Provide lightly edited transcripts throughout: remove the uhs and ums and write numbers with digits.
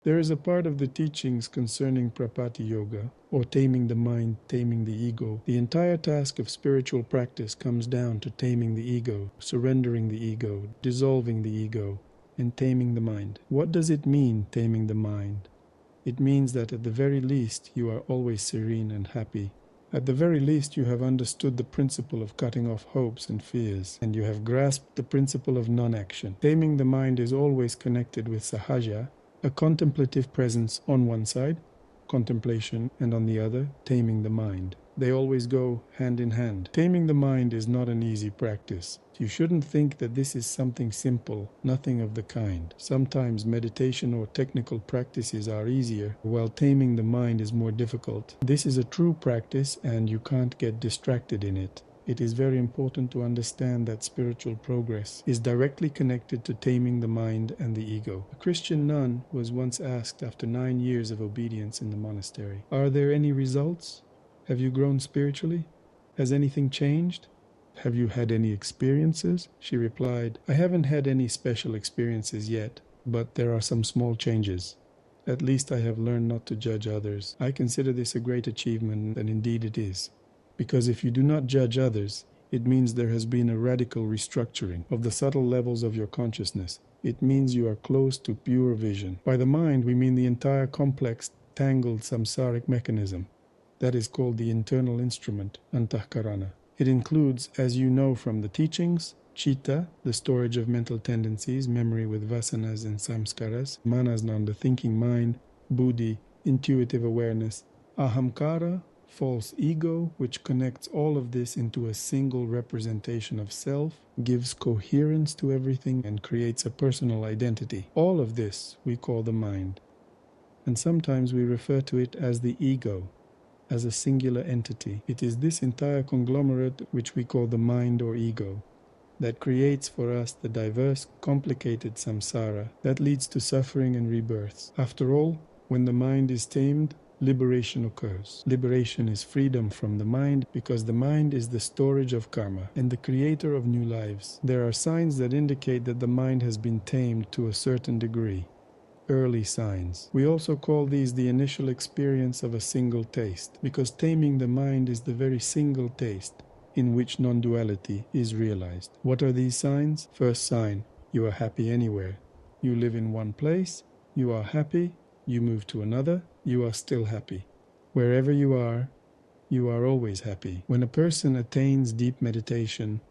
There is a part of the teachings concerning Prapati Yoga, or taming the mind, taming the ego. The entire task of spiritual practice comes down to taming the ego, surrendering the ego, dissolving the ego, and taming the mind. What does it mean, taming the mind? It means that at the very least you are always serene and happy. At the very least you have understood the principle of cutting off hopes and fears, and you have grasped the principle of non-action. Taming the mind is always connected with sahaja, a contemplative presence on one side, contemplation, and on the other, taming the mind. They always go hand in hand. Taming the mind is not an easy practice. You shouldn't think that this is something simple, nothing of the kind. Sometimes meditation or technical practices are easier, while taming the mind is more difficult. This is a true practice and you can't get distracted in it. It is very important to understand that spiritual progress is directly connected to taming the mind and the ego. A Christian nun was once asked after 9 years of obedience in the monastery, "Are there any results? Have you grown spiritually? Has anything changed? Have you had any experiences?" She replied, "I haven't had any special experiences yet, but there are some small changes. At least I have learned not to judge others. I consider this a great achievement, and indeed it is. Because if you do not judge others, it means there has been a radical restructuring of the subtle levels of your consciousness. It means you are close to pure vision. By the mind, we mean the entire complex, tangled samsaric mechanism. That is called the internal instrument, antahkarana. It includes, as you know from the teachings, chitta, the storage of mental tendencies, memory with vasanas and samskaras, manasnan, the thinking mind, buddhi, intuitive awareness, ahamkara, false ego, which connects all of this into a single representation of self, gives coherence to everything, and creates a personal identity. All of this we call the mind. And sometimes we refer to it as the ego, as a singular entity. It is this entire conglomerate, which we call the mind or ego, that creates for us the diverse, complicated samsara that leads to suffering and rebirths. After all, when the mind is tamed, liberation occurs. Liberation is freedom from the mind, because the mind is the storage of karma and the creator of new lives. There are signs that indicate that the mind has been tamed to a certain degree. Early signs. We also call these the initial experience of a single taste, because taming the mind is the very single taste in which non-duality is realized. What are these signs? First sign, you are happy anywhere. You live in one place, you are happy, you move to another, you are still happy. Wherever you are always happy. When a person attains deep meditation,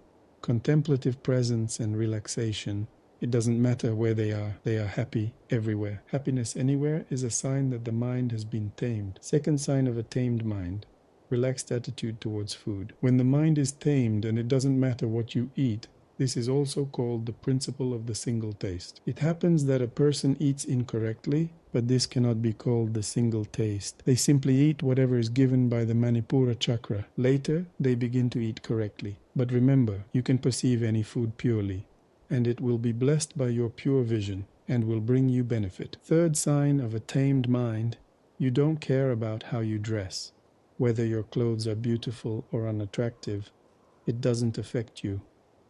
contemplative presence and relaxation, it doesn't matter where they are happy everywhere. Happiness anywhere is a sign that the mind has been tamed. Second sign of a tamed mind, relaxed attitude towards food. When the mind is tamed and it doesn't matter what you eat, this is also called the principle of the single taste. It happens that a person eats incorrectly, but this cannot be called the single taste. They simply eat whatever is given by the Manipura chakra. Later, they begin to eat correctly. But remember, you can perceive any food purely, and it will be blessed by your pure vision and will bring you benefit. Third sign of a tamed mind, you don't care about how you dress. Whether your clothes are beautiful or unattractive, it doesn't affect you.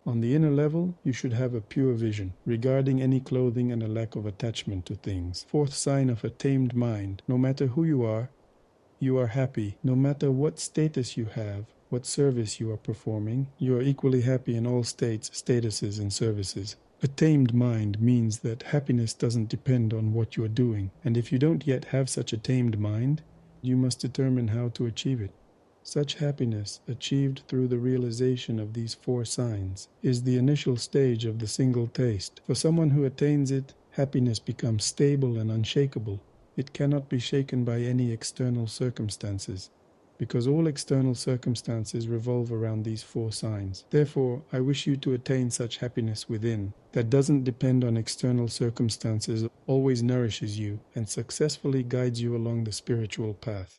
On the inner level, you should have a pure vision regarding any clothing and a lack of attachment to things. Fourth sign of a tamed mind, no matter who you are happy. No matter what status you have, what service you are performing, you are equally happy in all states, statuses, and services. A tamed mind means that happiness doesn't depend on what you are doing, and if you don't yet have such a tamed mind, you must determine how to achieve it. Such happiness, achieved through the realization of these 4 signs, is the initial stage of the single taste. For someone who attains it, happiness becomes stable and unshakable. It cannot be shaken by any external circumstances, because all external circumstances revolve around these 4 signs. Therefore, I wish you to attain such happiness within, that doesn't depend on external circumstances, always nourishes you, and successfully guides you along the spiritual path.